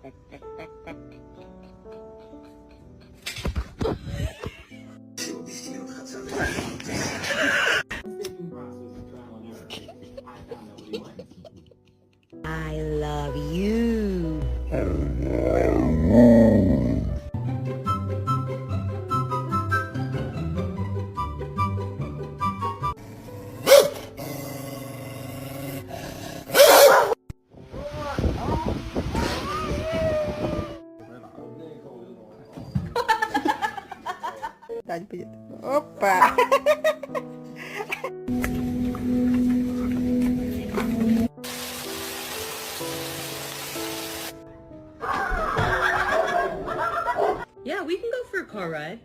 I love you. Opa! Yeah, we can go for a car ride.